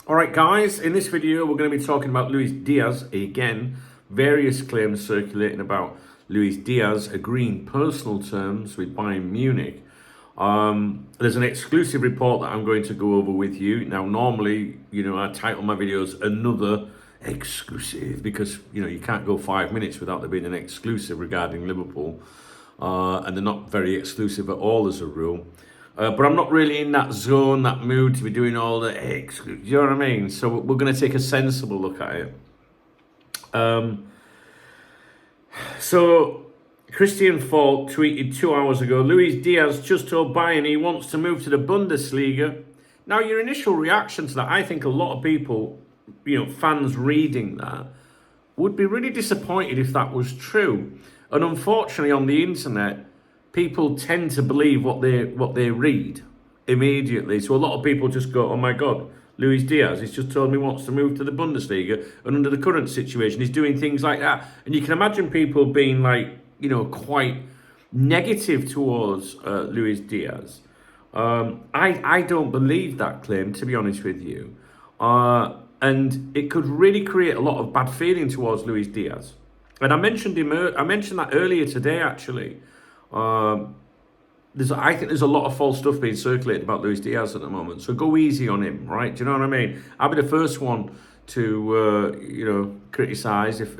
All right, guys, in this video, we're going to be talking about Luis Diaz again. Various claims circulating about Luis Diaz agreeing personal terms with Bayern Munich. There's an exclusive report that I'm going to go over with you. Now, normally, I title my videos Another Exclusive because, you can't go 5 minutes without there being an exclusive regarding Liverpool. And they're not very exclusive at all as a rule. But I'm not really in that zone, that mood to be doing all the exclusive. You know what I mean? So we're going to take a sensible look at it. So Christian Falk tweeted 2 hours ago, Luis Diaz just told Bayern he wants to move to the Bundesliga. Now, your initial reaction to that, I think a lot of people, fans reading that, would be really disappointed if that was true. And unfortunately, on the internet, people tend to believe what they read immediately. So a lot of people just go, oh my God, Luis Diaz, he's just told me he wants to move to the Bundesliga. And under the current situation, he's doing things like that. And you can imagine people being quite negative towards Luis Diaz. I don't believe that claim, to be honest with you. And it could really create a lot of bad feeling towards Luis Diaz. And I mentioned that earlier today, actually. I think there's a lot of false stuff being circulated about Luis Diaz at the moment. So go easy on him, right? Do you know what I mean? I'll be the first one to, criticise if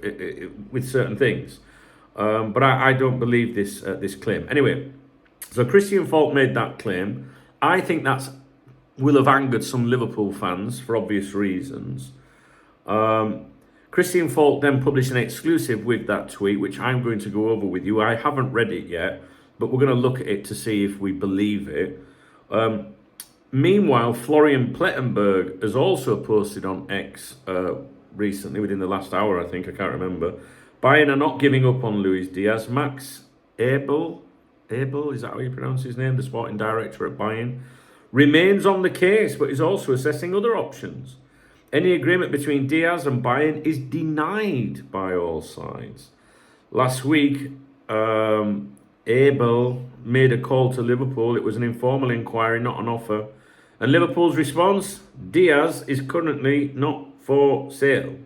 with certain things. But I don't believe this claim. Anyway, so Christian Falk made that claim. I think that will have angered some Liverpool fans for obvious reasons. Christian Falk then published an exclusive with that tweet, which I'm going to go over with you. I haven't read it yet, but we're going to look at it to see if we believe it. Meanwhile, Florian Plettenberg has also posted on X recently, within the last hour, I think, I can't remember. Bayern are not giving up on Luis Diaz. Max Abel, is that how you pronounce his name? The sporting director at Bayern, remains on the case, but is also assessing other options. Any agreement between Diaz and Bayern is denied by all sides. Last week, Abel made a call to Liverpool. It was an informal inquiry, not an offer. And Liverpool's response, Diaz is currently not for sale.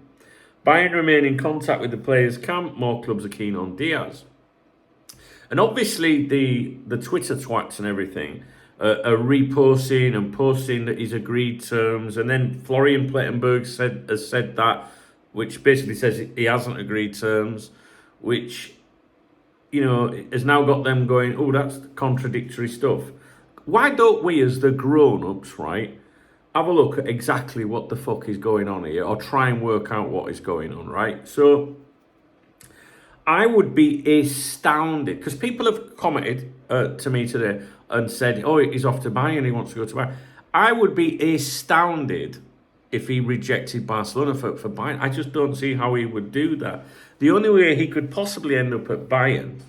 Bayern remain in contact with the players' camp. More clubs are keen on Diaz. And obviously the Twitter twats and everything are reposting and posting that he's agreed terms, and then Florian Plettenberg has said that, which basically says he hasn't agreed terms, which has now got them going, oh, that's contradictory stuff. Why don't we, as the grown-ups, right, have a look at exactly what the fuck is going on here, or try and work out what is going on, right? So I would be astounded, because people have commented to me today and said, oh, he's off to Bayern, he wants to go to Bayern. I would be astounded if he rejected Barcelona for Bayern. I just don't see how he would do that. The only way he could possibly end up at Bayern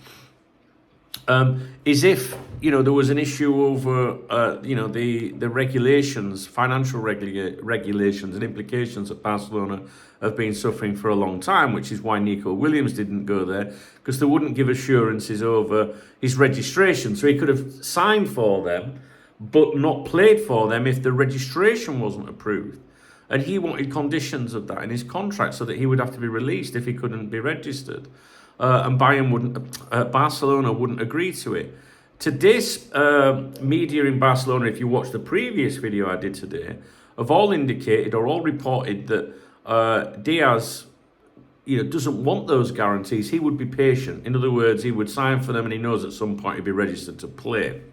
is if, there was an issue over, the regulations, financial regulations and implications that Barcelona have been suffering for a long time, which is why Nico Williams didn't go there, because they wouldn't give assurances over his registration. So he could have signed for them, but not played for them if the registration wasn't approved. And he wanted conditions of that in his contract so that he would have to be released if he couldn't be registered. And Barcelona wouldn't agree to it. Today's media in Barcelona, if you watch the previous video I did today, have all indicated or all reported that Diaz, doesn't want those guarantees. He would be patient. In other words, he would sign for them, and he knows at some point he'd be registered to play.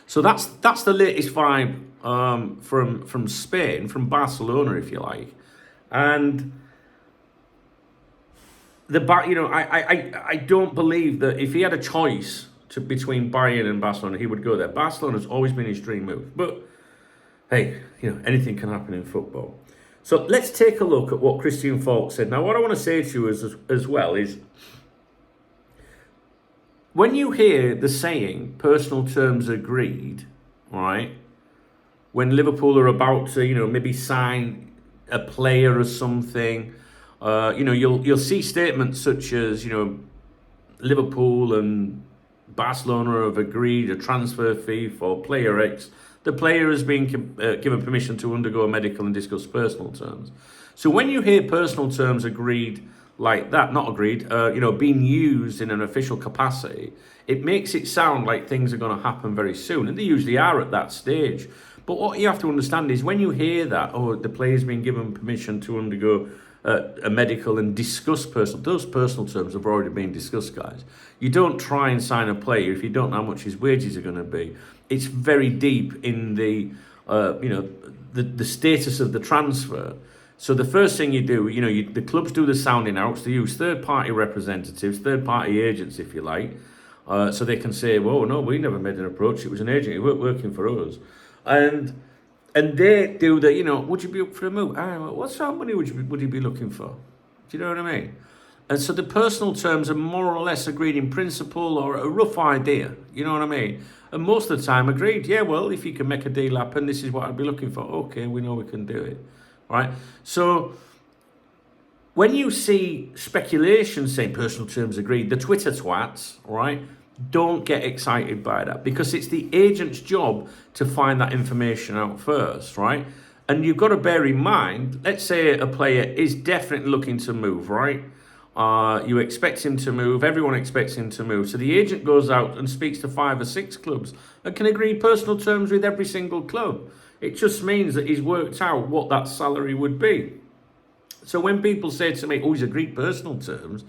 So that's the latest vibe from Spain, from Barcelona, if you like, and I don't believe that if he had a choice between Bayern and Barcelona, he would go there. Barcelona's always been his dream move, but hey, anything can happen in football. So let's take a look at what Christian Falk said. Now, what I want to say to you as well is, when you hear the saying, personal terms agreed, right, when Liverpool are about to, maybe sign a player or something, you'll see statements such as, Liverpool and Barcelona have agreed a transfer fee for player X the player has been given permission to undergo a medical and discuss personal terms. So when you hear personal terms agreed like that, not agreed, being used in an official capacity, it makes it sound like things are going to happen very soon, and they usually are at that stage. But what you have to understand is when you hear that, the player's been given permission to undergo a medical and discuss those personal terms have already been discussed, guys. You don't try and sign a player if you don't know how much his wages are going to be. It's very deep in the status of the transfer. So the first thing you do, the clubs do the sounding outs. They use third-party representatives, third-party agents, if you like, so they can say, "Well, no, we never made an approach. It was an agent. He weren't working for us," and they do the, would you be up for a move? What sort of money would you be looking for? Do you know what I mean? And so the personal terms are more or less agreed in principle or a rough idea. You know what I mean? And most of the time agreed. Yeah, well, if you can make a deal happen, this is what I'd be looking for. Okay, we know we can do it. Right? So when you see speculation saying personal terms agreed, the Twitter twats, right, don't get excited by that, because it's the agent's job to find that information out first, right? And you've got to bear in mind, let's say a player is definitely looking to move, right? You expect him to move, everyone expects him to move. So the agent goes out and speaks to 5 or 6 clubs and can agree personal terms with every single club. It just means that he's worked out what that salary would be. So when people say to me, he's agreed personal terms,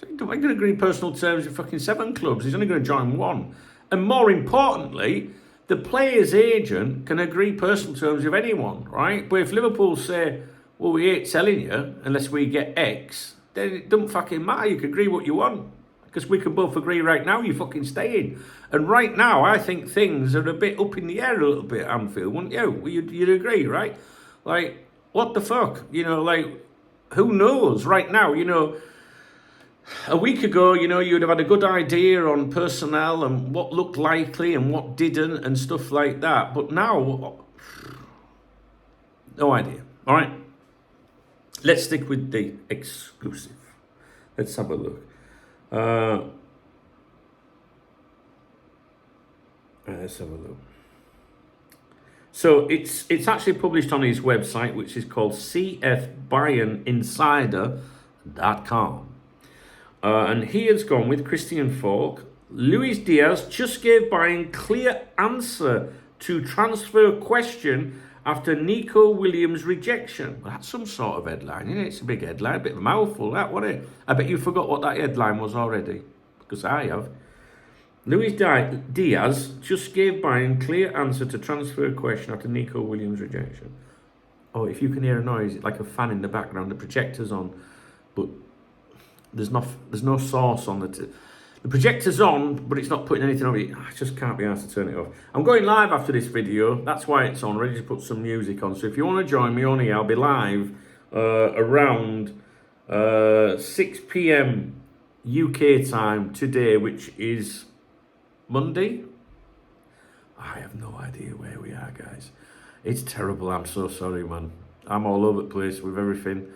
I'm going to agree personal terms with fucking 7 clubs. He's only going to join 1. And more importantly, the player's agent can agree personal terms with anyone, right? But if Liverpool say, well, we ain't selling you unless we get X, then it doesn't fucking matter. You can agree what you want. Because we can both agree right now you're fucking staying. And right now, I think things are a bit up in the air a little bit at Anfield, wouldn't you? Well, you'd agree, right? Like, what the fuck? Who knows right now, a week ago, you'd have had a good idea on personnel and what looked likely and what didn't and stuff like that. But now, no idea. All right. Let's stick with the exclusive. Let's have a look. Let's have a look. So it's actually published on his website, which is called cfbayerninsider.com. And he has gone with Christian Falk. Luis Diaz just gave Bayern clear answer to transfer question after Nico Williams' rejection. Well, that's some sort of headline, isn't it? It's a big headline, a bit of a mouthful, that, wasn't it? I bet you forgot what that headline was already, because I have. Luis Diaz just gave Bayern clear answer to transfer question after Nico Williams' rejection. Oh, if you can hear a noise, it's like a fan in the background. The projector's on, but there's no source on the projector's on, but it's not putting anything on it. I just can't be asked to turn it off. I'm going live after this video. That's why it's on. Ready to put some music on. So if you want to join me on here, I'll be live around 6 p.m. UK time today, which is Monday. I have no idea where we are, guys. It's terrible. I'm so sorry, man. I'm all over the place with everything.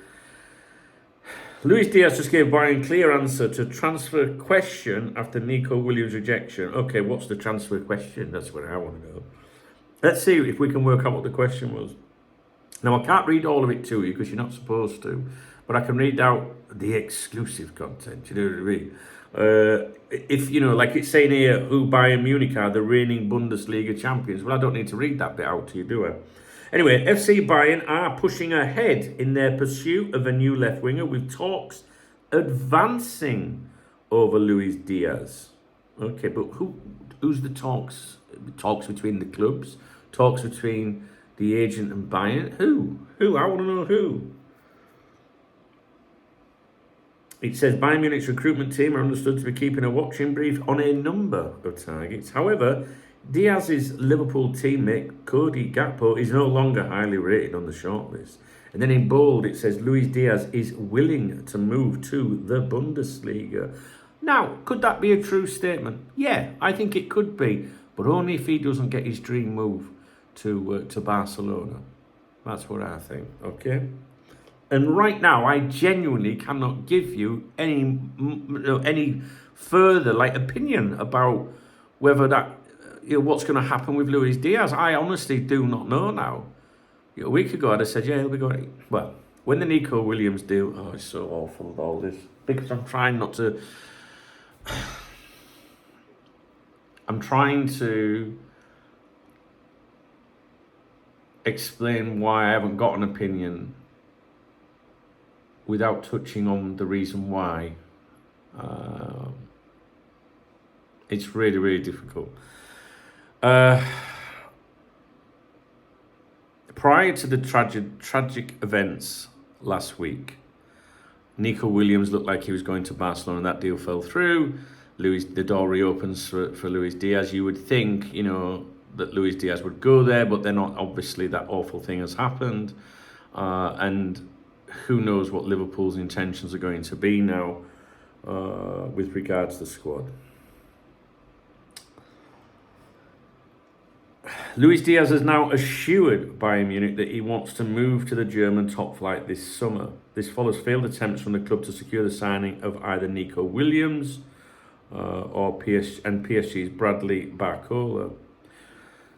Luis Diaz just gave Bayern clear answer to transfer question after Nico Williams' rejection. Okay, what's the transfer question? That's where I want to go. Let's see if we can work out what the question was. Now, I can't read all of it to you because you're not supposed to, but I can read out the exclusive content. You know what I mean? If, like it's saying here, who Bayern Munich are the reigning Bundesliga champions. Well, I don't need to read that bit out to you, do I? Anyway, FC Bayern are pushing ahead in their pursuit of a new left winger with talks advancing over Luis Diaz. Okay, but who's the talks? Talks between the clubs? Talks between the agent and Bayern? Who? I want to know who. It says Bayern Munich's recruitment team are understood to be keeping a watching brief on a number of targets. However, Diaz's Liverpool teammate Cody Gakpo is no longer highly rated on the shortlist. And then in bold it says Luis Diaz is willing to move to the Bundesliga. Now, could that be a true statement? Yeah, I think it could be, but only if he doesn't get his dream move to Barcelona. That's what I think, okay? And right now, I genuinely cannot give you any further opinion about whether that what's going to happen with Luis Diaz? I honestly do not know now. A week ago, I'd have said, yeah, he'll be going. Well, when the Nico Williams deal, it's so awful with all this, because I'm trying to explain why I haven't got an opinion without touching on the reason why. It's really, really difficult. Prior to the tragic events last week, Nico Williams looked like he was going to Barcelona. That deal fell through. The door reopens for Luis Diaz. You would think, that Luis Diaz would go there, but then obviously that awful thing has happened. And who knows what Liverpool's intentions are going to be now with regards to the squad. Luis Diaz has now assured Bayern Munich that he wants to move to the German top flight this summer. This follows failed attempts from the club to secure the signing of either Nico Williams or PSG's Bradley Barcola.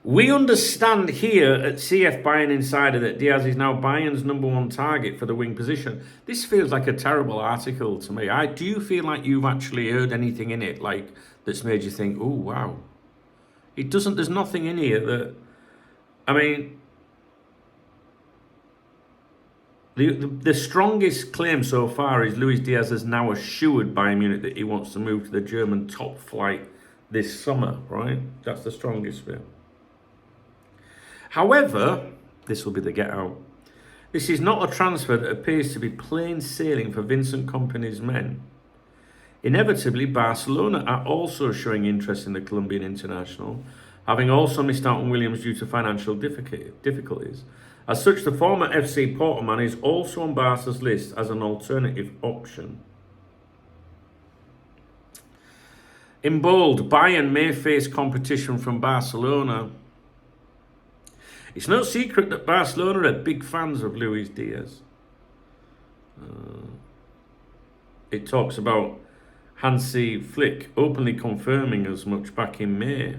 We understand here at CF Bayern Insider that Diaz is now Bayern's #1 target for the wing position. This feels like a terrible article to me. Do you feel like you've actually heard anything in it that's made you think, oh, wow? It doesn't, there's nothing in here that, the strongest claim so far is Luis Diaz has now assured Bayern Munich that he wants to move to the German top flight this summer, right? That's the strongest bit. However, this will be the get out. This is not a transfer that appears to be plain sailing for Vincent Kompany's men. Inevitably, Barcelona are also showing interest in the Colombian international, having also missed out on Williams due to financial difficulties. As such, the former FC Porto man is also on Barca's list as an alternative option. In bold, Bayern may face competition from Barcelona. It's no secret that Barcelona are big fans of Luis Diaz. It talks about Hansi Flick openly confirming as much back in May,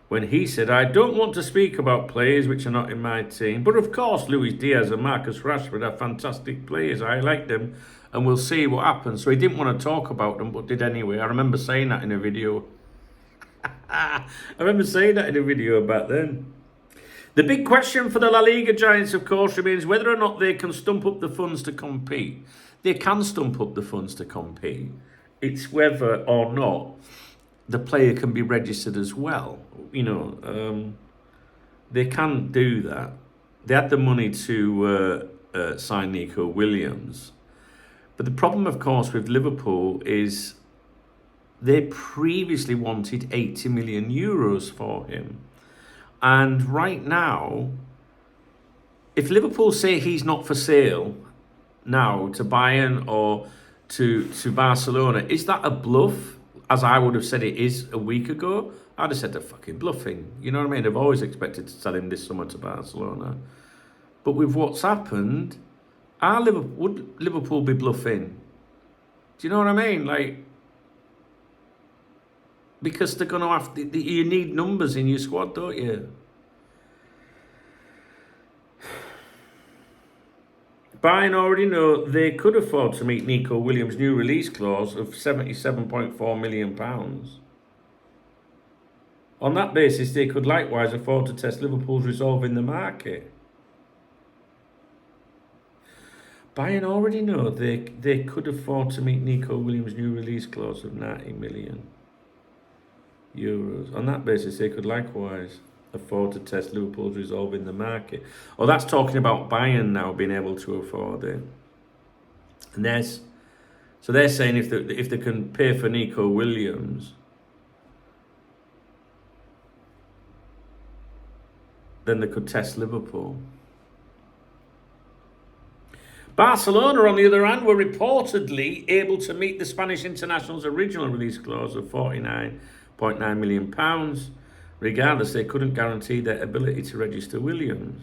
when he said, I don't want to speak about players which are not in my team, but of course Luis Diaz and Marcus Rashford are fantastic players. I like them and we'll see what happens. So he didn't want to talk about them, but did anyway. I remember saying that in a video. About them. The big question for the La Liga giants, of course, remains whether or not they can stump up the funds to compete. They can stump up the funds to compete. It's whether or not the player can be registered as well. They can do that. They had the money to sign Nico Williams. But the problem, of course, with Liverpool is they previously wanted 80 million euros for him. And right now, if Liverpool say he's not for sale now to Bayern or to Barcelona, is that a bluff? As I would have said it is a week ago, I'd have said they're fucking bluffing. You know what I mean? I've always expected to sell him this summer to Barcelona. But with what's happened, would Liverpool be bluffing? Do you know what I mean? Because they're going to have to, you need numbers in your squad, don't you? Bayern already know they could afford to meet Nico Williams' new release clause of £77.4 million. On that basis, they could likewise afford to test Liverpool's resolve in the market. Bayern already know they could afford to meet Nico Williams' new release clause of €90 million. On that basis, they could likewise afford to test Liverpool's resolve in the market. Oh, that's talking about Bayern now being able to afford it. And they're saying if they can pay for Nico Williams, then they could test Liverpool. Barcelona, on the other hand, were reportedly able to meet the Spanish international's original release clause of £49.9 million. Regardless, they couldn't guarantee their ability to register Williams.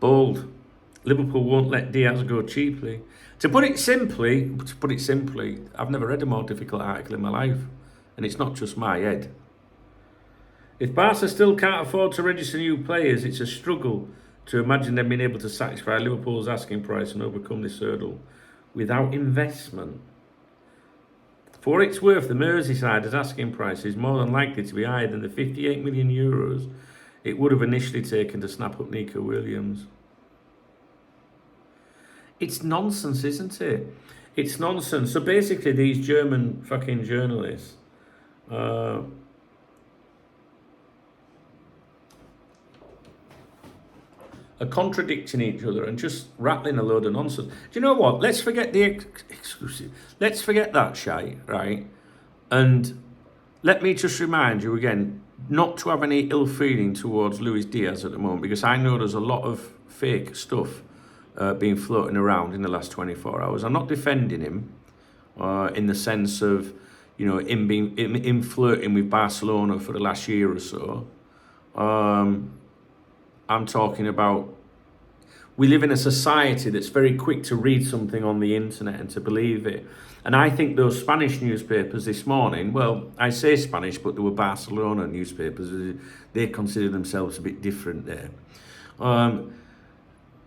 Bold. Liverpool won't let Diaz go cheaply. To put it simply, I've never read a more difficult article in my life, and it's not just my head. If Barca still can't afford to register new players, it's a struggle to imagine them being able to satisfy Liverpool's asking price and overcome this hurdle without investment. For what it's worth, the Merseysider's asking price is more than likely to be higher than the 58 million euros it would have initially taken to snap up Nico Williams. It's nonsense, isn't it? It's nonsense. So basically, these German fucking journalists are contradicting each other and just rattling a load of nonsense. Do you know what? Let's forget the exclusive. Let's forget that shite, right? And let me just remind you again not to have any ill feeling towards Luis Diaz at the moment, because I know there's a lot of fake stuff being floating around in the last 24 hours. I'm not defending him in the sense of, you know, him flirting with Barcelona for the last year or so. I'm talking about, we live in a society that's very quick to read something on the internet and to believe it. And I think those Spanish newspapers this morning, well, I say Spanish, but they were Barcelona newspapers. They consider themselves a bit different there.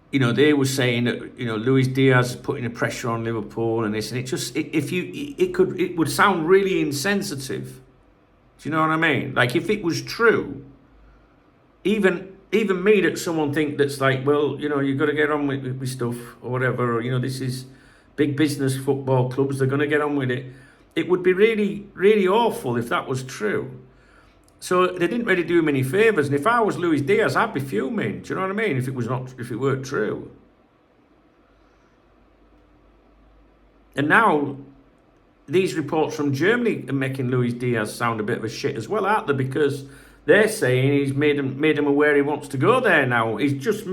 You know, they were saying that, you know, Luis Diaz is putting a pressure on Liverpool and this, and it would sound really insensitive. Do you know what I mean? Like, if it was true, even me, that someone think that's like, well, you know, you've got to get on with stuff or whatever, or, you know, this is big business football clubs, they're going to get on with it. It would be really, really awful if that was true. So they didn't really do him any favours. And if I was Luis Diaz, I'd be fuming. Do you know what I mean? If it weren't true. And now these reports from Germany are making Luis Diaz sound a bit of a shit as well, aren't they? Because they're saying he's made him aware he wants to go there now. He's just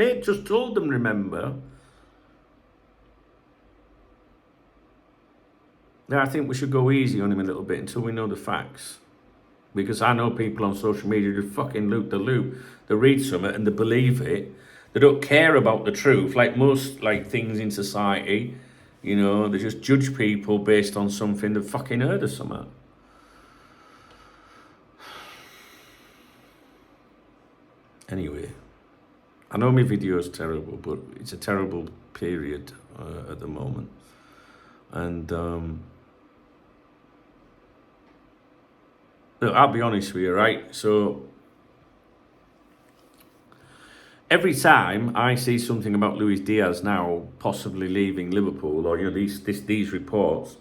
told them, remember. Now, I think we should go easy on him a little bit until we know the facts. Because I know people on social media who fucking loop the loop. They read something and they believe it. They don't care about the truth, like most things in society. You know, they just judge people based on something they've fucking heard of something. Anyway, I know my video is terrible, but it's a terrible period at the moment. And look, I'll be honest with you, right? So every time I see something about Luis Diaz now possibly leaving Liverpool, or, you know, these reports,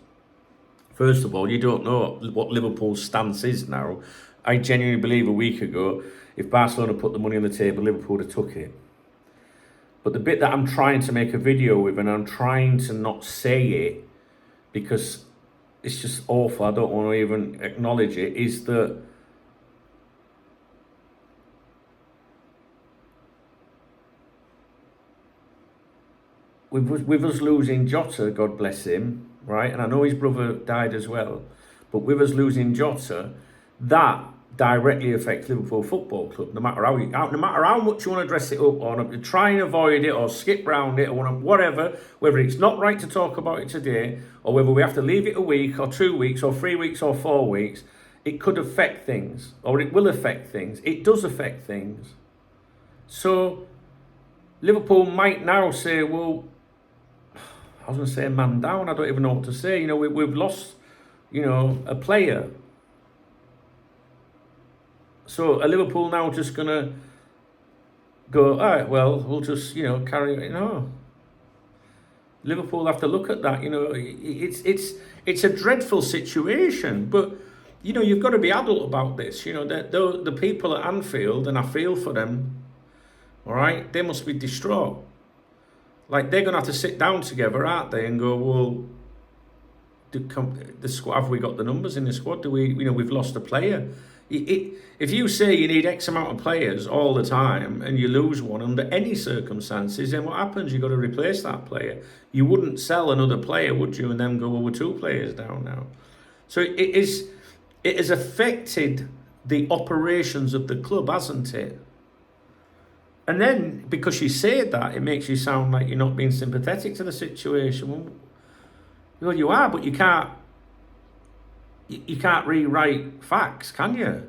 first of all, you don't know what Liverpool's stance is now. I genuinely believe a week ago, if Barcelona put the money on the table, Liverpool would have took it. But the bit that I'm trying to make a video with, and I'm trying to not say it because it's just awful, I don't want to even acknowledge it, is that with us losing Jota, God bless him, right? And I know his brother died as well, but with us losing Jota, that directly affects Liverpool Football Club. No matter how much you want to dress it up, or try and avoid it, or skip round it, or whatever, whether it's not right to talk about it today, or whether we have to leave it a week, or 2 weeks, or 3 weeks, or 4 weeks, it could affect things, or it will affect things. It does affect things. So Liverpool might now say, well, I was going to say man down, I don't even know what to say. You know, we've lost, you know, a player. So are Liverpool now just going to go, all right, well, we'll just, you know, carry it? No. Liverpool have to look at that. You know, it's a dreadful situation, but, you know, you've got to be adult about this. You know, the people at Anfield, and I feel for them, all right, they must be distraught. Like, they're going to have to sit down together, aren't they, and go, well, the squad, have we got the numbers in the squad? Do we, you know, we've lost a player. If you say you need X amount of players all the time and you lose one under any circumstances, then what happens? You've got to replace that player. You wouldn't sell another player, would you? And then go, well, we're 2 players down now. So it has affected the operations of the club, hasn't it? And then, because you say that, it makes you sound like you're not being sympathetic to the situation. Well, you are, but you can't rewrite facts, can you?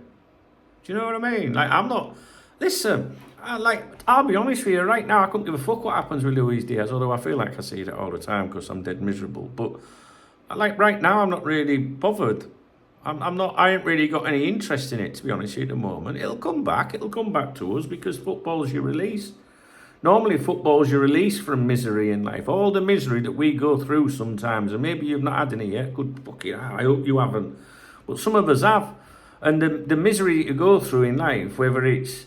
Do you know what I mean? Like, I'm not. Listen, I'll be honest with you. Right now, I couldn't give a fuck what happens with Luis Diaz. Although I feel like I see it all the time because I'm dead miserable. But like right now, I'm not really bothered. I'm not. I ain't really got any interest in it, to be honest with you, at the moment. It'll come back. It'll come back to us because football's your release. Normally, football's your release from misery in life. All the misery that we go through sometimes, and maybe you've not had any yet. Good fucking. I hope you haven't. But some of us have. And the misery that you go through in life, whether it's,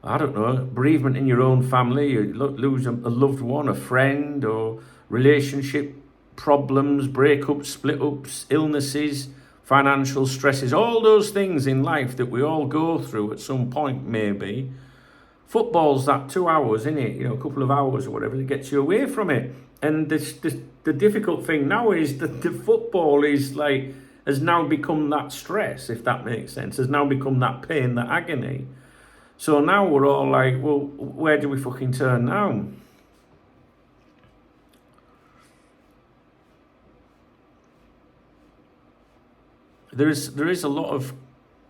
I don't know, bereavement in your own family, you lose a loved one, a friend, or relationship problems, breakups, split ups, illnesses, financial stresses, all those things in life that we all go through at some point, maybe. Football's that 2 hours, isn't it? You know, a couple of hours or whatever that gets you away from it. And the difficult thing now is that the football is like, has now become that stress, if that makes sense, has now become that pain, that agony. So now we're all like, well, where do we fucking turn now? There is a lot of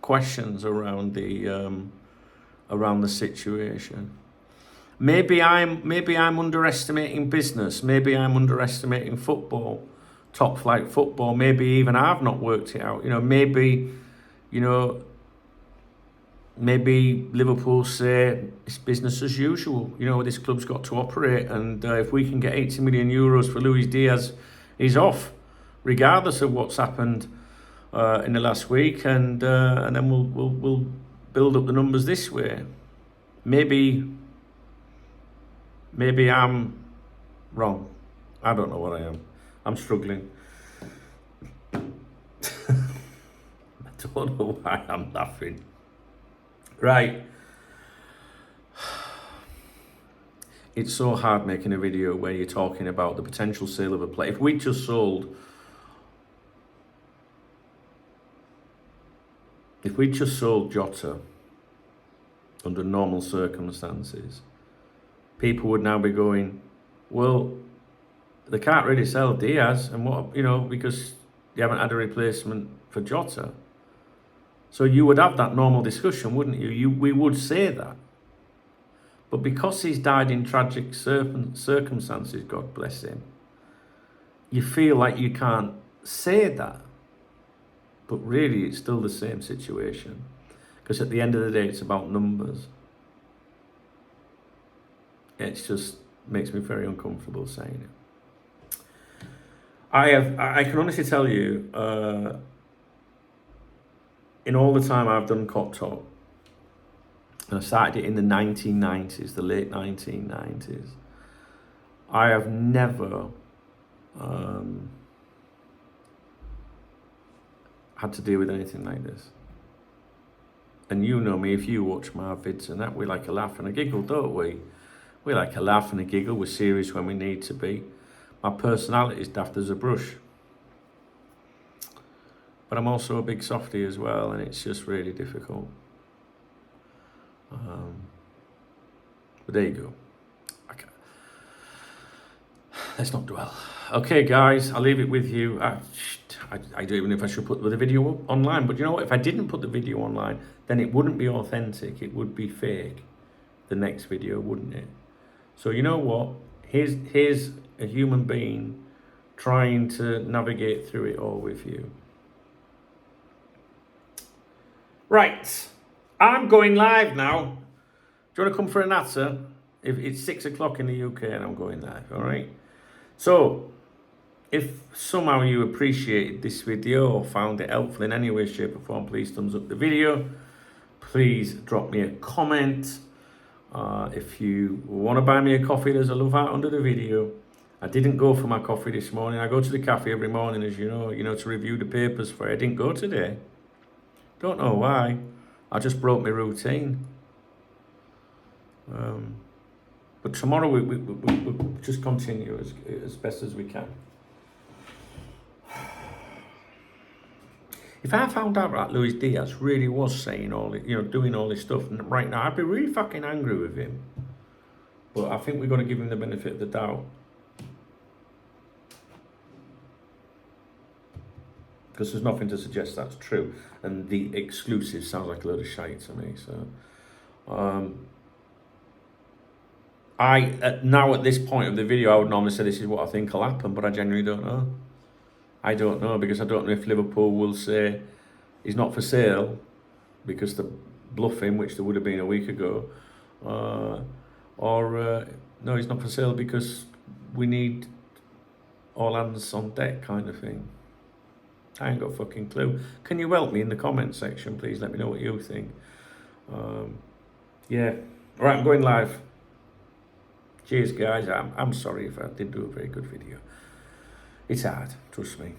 questions around the situation. Maybe I'm underestimating business. Maybe I'm underestimating football, top flight football. Maybe even I've not worked it out. You know, maybe Liverpool say it's business as usual. You know, this club's got to operate, and if we can get 80 million euros for Luis Diaz, he's off, regardless of what's happened in the last week, and then we'll build up the numbers this way. Maybe I'm wrong. I don't know what I am. I'm struggling. I don't know why I'm laughing. Right. It's so hard making a video where you're talking about the potential sale of a player. If we just sold Jota under normal circumstances, people would now be going, well, they can't really sell Diaz, and what, you know, because they haven't had a replacement for Jota. So you would have that normal discussion, wouldn't you? We would say that. But because he's died in tragic circumstances, God bless him, you feel like you can't say that. But really, it's still the same situation. Because at the end of the day, it's about numbers. It just makes me very uncomfortable saying it. I can honestly tell you, in all the time I've done Cop Talk, and I started it in the 1990s, the late 1990s, I have never had to deal with anything like this. And you know me, if you watch my vids and that, we like a laugh and a giggle, don't we? We like a laugh and a giggle, we're serious when we need to be. My personality is daft as a brush. But I'm also a big softie as well, and it's just really difficult. But there you go. Okay. Let's not dwell. Okay, guys, I'll leave it with you. I don't even know if I should put the video up online, but you know what? If I didn't put the video online, then it wouldn't be authentic. It would be fake. The next video, wouldn't it? So you know what? Here's a human being trying to navigate through it all with you. Right, I'm going live now. Do you want to come for a natter? If it's 6 o'clock in the UK and I'm going live, all right? So, if somehow you appreciated this video or found it helpful in any way, shape or form, please thumbs up the video. Please drop me a comment. If you want to buy me a coffee, there's a love heart under the video. I didn't go for my coffee this morning. I go to the cafe every morning, as you know, to review the papers for it. I didn't go today. Don't know why. I just broke my routine. But tomorrow we'll just continue as best as we can. If I found out that Luis Diaz really was saying all this, doing all this stuff right now, I'd be really fucking angry with him. But I think we've got to give him the benefit of the doubt. Because there's nothing to suggest that's true. And the exclusive sounds like a load of shite to me. So, now at this point of the video, I would normally say this is what I think will happen, but I genuinely don't know. I don't know, because I don't know if Liverpool will say he's not for sale because they're bluffing, which there would have been a week ago, or no, he's not for sale because we need all hands on deck kind of thing. I ain't got a fucking clue. Can you help me in the comment section, please? Let me know what you think. Yeah. All right, I'm going live. Cheers, guys. I'm sorry if I didn't do a very good video. It's hard, trust me.